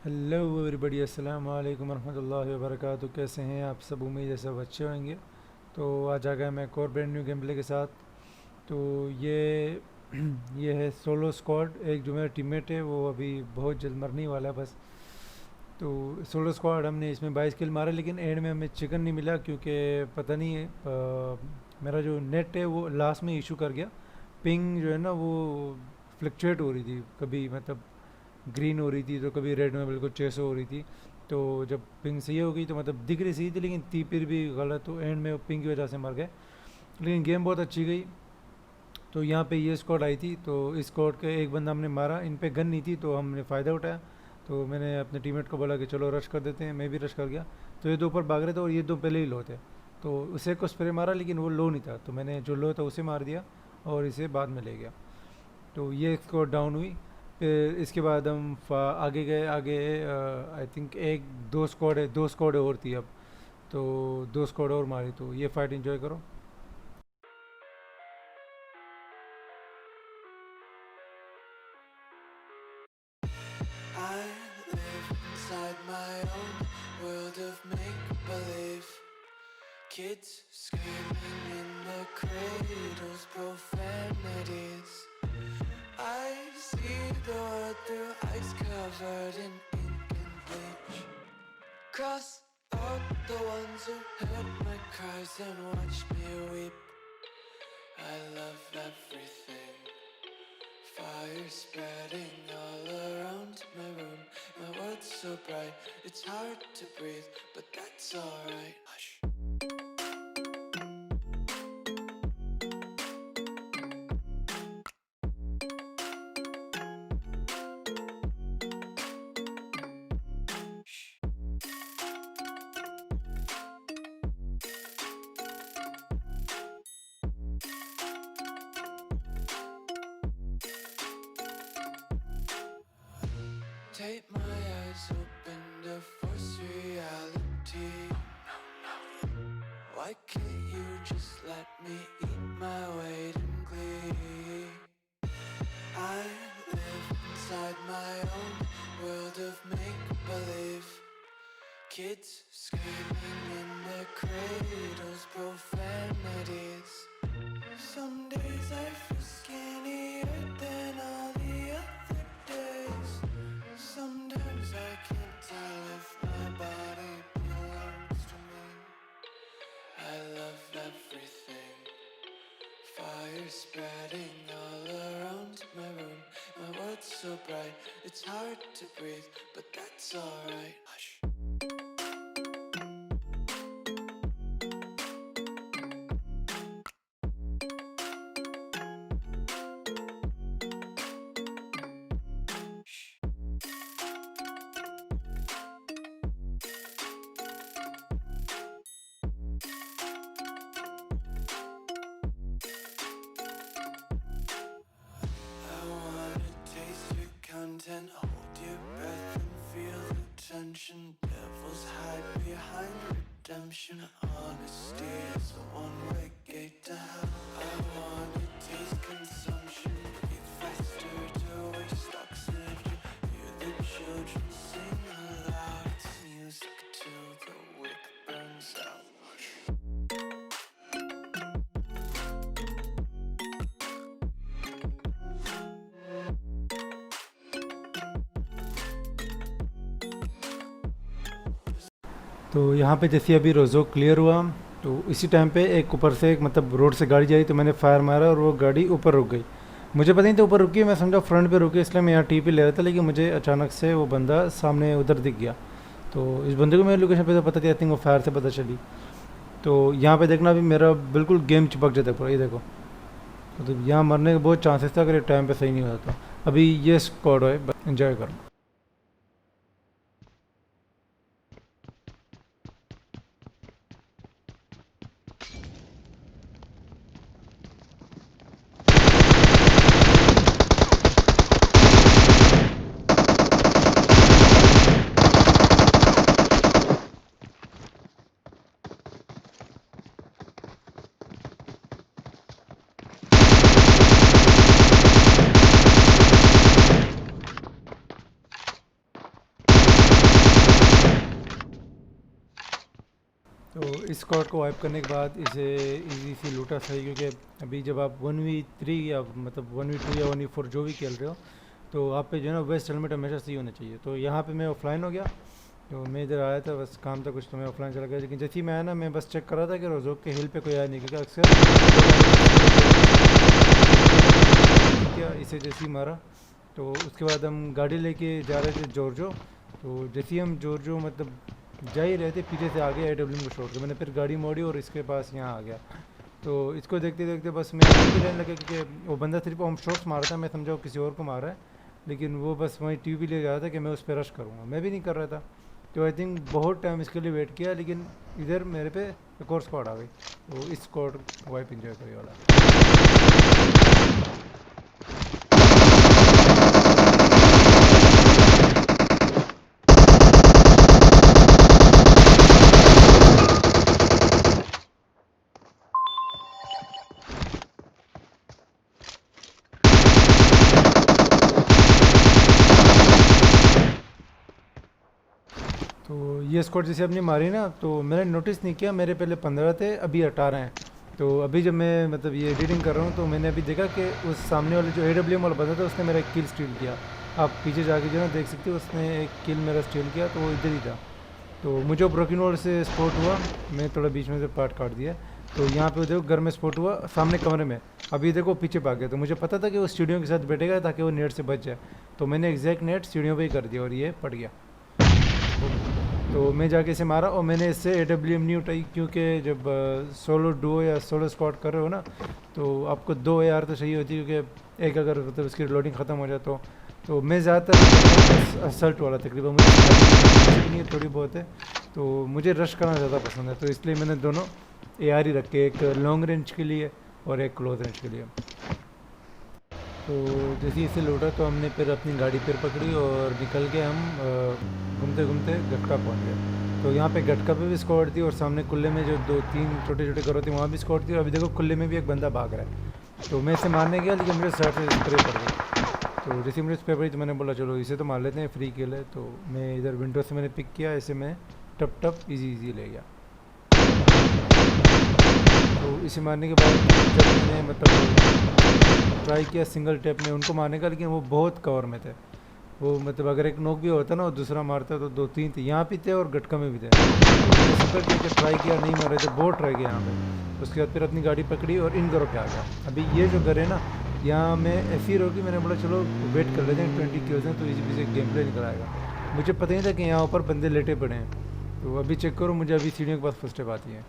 Hello everybody, अस्सलाम वालेकुम रहमतुल्लाहि व बरकातहू। कैसे हैं आप सब? उम्मीद है सब अच्छे होंगे। तो आज आ गया मैं एक और ब्रांड न्यू गेम प्ले के साथ। तो ये ये है सोलो स्क्वाड। एक जो मेरा टीममेट है वो अभी बहुत जल्द मरने वाला है बस। तो सोलो स्क्वाड हमने इसमें 22 किल मारे, लेकिन एंड में हमें चिकन नहीं मिला क्योंकि पता नहीं है, मेरा जो नेट है वो लास्ट में इशू कर गया। पिंग जो है ना वो फ्लक्चुएट हो रही थी, कभी मतलब ग्रीन हो रही थी तो कभी रेड में बिल्कुल 600 हो रही थी। तो जब पिंग सही हो गई तो मतलब दिख रही सही थी, लेकिन थी फिर भी गलत, तो एंड में पिंग की वजह से मर गए। लेकिन गेम बहुत अच्छी गई। तो यहाँ पे ये स्क्वाड आई थी, तो इस स्क्वाड के एक बंदा हमने मारा। इन पे गन नहीं थी तो हमने फ़ायदा उठाया। तो मैंने अपने टीममेट को बोला कि चलो रश कर देते हैं, मैं भी रश कर गया। तो ये दो ऊपर भाग रहे थे और ये दो पहले ही लो थे। तो उसे को स्प्रे मारा, लेकिन वो लो नहीं था, तो मैंने जो लो था उसे मार दिया और इसे बाद में ले गया। तो ये स्क्वाड डाउन हुई। फिर इसके बाद हम आगे गए। आगे आई थिंक एक दो स्क्वाड और थी अब। तो दो स्क्वाड और मारी, तो ये फाइट एंजॉय करो। I live inside my own world of make-believe. Kids screaming in the cradles, profanities. I see the world through ice covered in ink and bleach. Cross out the ones who heard my cries and watched me weep. I love everything. Fire spreading all around my room. My world's so bright, it's hard to breathe, but that's alright. Hush. Tape my eyes open to force reality. Why can't you just let me eat my weight in glee? I live inside my own world of make-believe. Kids screaming in their cradles, profanities. Some days I feel skinnier than all the other days. Sometimes I can't tell if my body belongs to me. I love everything. Fire spreading all around my room. My world's so bright, it's hard to breathe, but that's alright. Hush. I wanna taste your content, hold your breath and feel the tension. Devils hide behind redemption. Honesty is a one-way gate to hell. I wanna taste consumption, breathe faster to waste oxygen. Hear the children sing aloud. It's music till the wick burns out. तो यहाँ पे जैसे अभी रोज़ो clear हुआ, तो इसी time पे एक ऊपर से एक मतलब रोड से गाड़ी जा रही, तो मैंने फायर मारा और वो गाड़ी ऊपर रुक गई। मुझे पता नहीं था ऊपर रुकी, मैं समझा फ्रंट पे रुकी, इसलिए मैं यहाँ टी पी ले रहा था। लेकिन मुझे अचानक से वो बंदा सामने उधर दिख गया। तो इस बंदे को मेरी लोकेशन पे तो पता थी, आई थिंक वो फायर से पता चली। तो यहाँ पे देखना, अभी मेरा बिल्कुल गेम चिपक जाता है पूरा, ये देखो। मतलब यहाँ मरने के बहुत चांसेस था अगर ये टाइम पे सही नहीं होता। तो अभी ये स्क्वाड है, एंजॉय करो। तो इस स्क्वाड को वाइप करने के बाद इसे इजी सी लूटा सही, क्योंकि अभी जब आप 1v3 या मतलब 1v2 या 1v4 जो भी खेल रहे हो तो आप पे जो है ना वेस्ट हेलमेट हमेशा सही होना चाहिए। तो यहाँ पे मैं ऑफलाइन हो गया, तो मैं इधर आया था, बस काम था कुछ, तो मैं ऑफलाइन चला गया। लेकिन जैसे ही मैं आया ना, मैं बस चेक कर रहा था कि रोजोक के हिल पे कोई आया नहीं, क्योंकि अक्सर क्या इसे जैसे ही मारा तो उसके बाद हम गाड़ी लेके जा रहे थे जॉर्जो। तो जैसे ही हम जॉर्जो मतलब जा ही रहे थे, पीछे से आ गया AW को छोड़ के, मैंने फिर गाड़ी मोड़ी और इसके पास यहाँ आ गया। तो इसको देखते देखते बस मैं भी रहने लगा, क्योंकि वो बंदा सिर्फ होम शॉट्स मार रहा था, मैं समझा वो किसी और को मार रहा है, लेकिन वो बस वहीं टीवी ले जा रहा था कि मैं उस पर रश करूँगा, मैं भी नहीं कर रहा था। तो आई थिंक बहुत टाइम इसके लिए वेट किया, लेकिन इधर मेरे पे एक और स्क्वाड आ गई, तो इस स्क्वाड वाइप इंजॉय करिए वाला। तो ये स्क्वाड जैसे अपनी मारी ना, तो मैंने नोटिस नहीं किया, मेरे पहले 15 थे, अभी 18 हैं। तो अभी जब मैं मतलब ये एडिटिंग कर रहा हूँ, तो मैंने अभी देखा कि उस सामने वाले जो AWM वाला बंदा था, उसने मेरा एक किल स्टील किया। आप पीछे जाके जो है ना देख सकते हो, उसने एक किल मेरा स्टील किया, तो वो इधर ही था। तो मुझे ब्रोकन वॉल से स्पॉट हुआ, मैं थोड़ा बीच में से पार्ट काट दिया। तो यहाँ पे देखो घर में स्पॉट हुआ, सामने कमरे में। अभी देखो पीछे भाग गया, तो मुझे पता था कि वो सीढ़ियों के साथ बैठेगा ताकि वो नेट से बच जाए, तो मैंने एग्जैक्ट नेट सीढ़ियों पे ही कर दिया और ये पड़ गया। तो मैं जाके इसे मारा, और मैंने इससे AWM नहीं उठाई, क्योंकि जब सोलो डुओ या सोलो स्क्वाड कर रहे हो ना, तो आपको 2 AR तो चाहिए होती है, क्योंकि एक अगर मतलब उसकी रिलोडिंग ख़त्म हो जाए तो मैं ज़्यादातर असल्ट वाला तकरीबन मुझे नहीं है, थोड़ी बहुत है, तो मुझे रश करना ज़्यादा पसंद है, तो इसलिए मैंने दोनों AR ही रखे, एक लॉन्ग रेंज के लिए और एक क्लोज रेंज के लिए। तो जैसे ही इसे लौटा, तो हमने फिर अपनी गाड़ी फिर पकड़ी और निकल के हम घूमते घूमते गटका पहुंच गए। तो यहाँ पे गटका पे भी स्क्वाड थी, और सामने कुल्ले में जो 2-3 छोटे छोटे घर थे वहाँ भी स्क्वाड थी, और अभी देखो कुल्ले में भी एक बंदा भाग रहा है। तो मैं इसे मारने गया, लेकिन मेरे साइड से स्प्रे पड़ गई। तो जैसे ही मुझे स्प्रे पड़ी, तो मैंने बोला चलो इसे तो मार लेते हैं, फ्री किल है। तो मैं इधर विंडो से मैंने पिक किया, इसे मैं टप टप ईजी ले गया। तो इसे मारने के बाद जब मैंने मतलब ट्राई किया सिंगल टैप में उनको मारने का, लेकिन वो बहुत कवर में थे। वो मतलब अगर एक नॉक भी होता ना और दूसरा मारता, तो 2-3 थे, यहाँ भी थे और गटका में भी थे। तो मैंने सिंगल टैप ट्राई किया, नहीं मार रहे थे, बहुत ट्राई किया यहाँ पे। उसके बाद फिर अपनी गाड़ी पकड़ी और इन घरों पे आ गया। अभी ये जो घर है ना, यहाँ मैं ऐसी ही रोकी, मैंने बोला चलो वेट कर लेते हैं, 20 kills हैं तो इसी पीछे गेम प्ले निकल आएगा। मुझे पता नहीं था कि यहाँ ऊपर बंदे लेटे पड़े हैं। तो अभी चेक करो, मुझे अभी सीढ़ियों के पास फर्स्ट स्टेप आती है।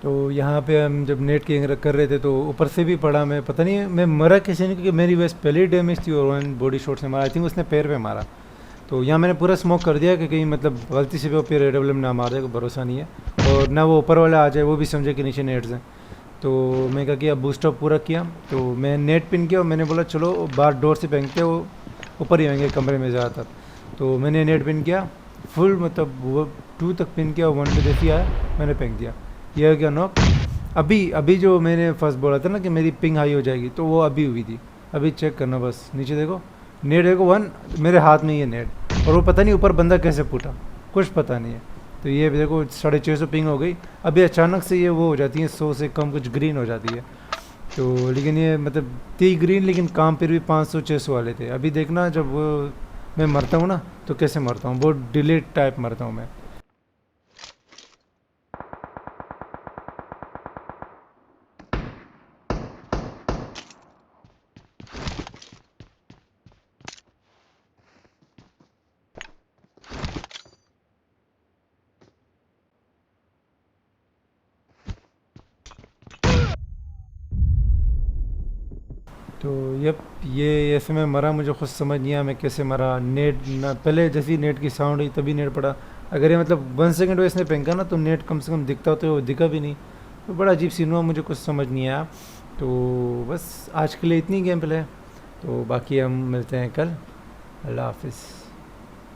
तो यहाँ पे हम जब नेट की कर रहे थे, तो ऊपर से भी पड़ा, मैं पता नहीं मैं मरा कैसे नहीं, क्योंकि मेरी वेस्ट पहले ही डैमेज थी और वन बॉडी शॉट से मारा, आई थिंक उसने पैर पे मारा। तो यहाँ मैंने पूरा स्मोक कर दिया कि कहीं मतलब गलती से भी वो फिर AWM ना मार दे, कोई भरोसा नहीं है, और ना वो ऊपर वाला आ जाए वो भी समझे कि नीचे नेट्स हैं। तो मैं क्या किया, बूस्टअप पूरा किया, तो मैं नेट पिन किया और मैंने बोला चलो बाहर डोर से फेंकते वो ऊपर ही आएंगे कमरे में ज़्यादातर। तो मैंने नेट पिन किया फुल, मतलब वो 2 तक पिन किया, 1 पे जैसे आया मैंने फेंक दिया, ये हो गया नॉक। अभी अभी जो मैंने फर्स्ट बोला था ना कि मेरी पिंग हाई हो जाएगी, तो वो अभी हुई थी। अभी चेक करना, बस नीचे देखो नेट देखो 1 मेरे हाथ में ही है नेट, और वो पता नहीं ऊपर बंदा कैसे फूटा, कुछ पता नहीं है। तो ये देखो 650 पिंग हो गई। अभी अचानक से ये वो हो जाती है 100 से कम कुछ ग्रीन हो जाती है। तो लेकिन ये मतलब थी ग्रीन, लेकिन काम फिर भी 500-600 वाले थे। अभी देखना जब वो मैं मरता हूँ ना, तो कैसे मरता हूँ, बहुत डिलेट टाइप मरता हूँ मैं। तो ये ऐसे में मरा, मुझे खुद समझ नहीं आया मैं कैसे मरा। नेट ना पहले जैसी नेट की साउंड हुई तभी नेट पड़ा। अगर ये मतलब 1 सेकंड वैसे फेंका ना, तो नेट कम से कम दिखता, तो वो दिखा भी नहीं। तो बड़ा अजीब सीन हुआ, मुझे कुछ समझ नहीं आया। तो बस आज के लिए इतनी गेम प्ले है, तो बाकी हम मिलते हैं कल। अल्लाह हाफिज़।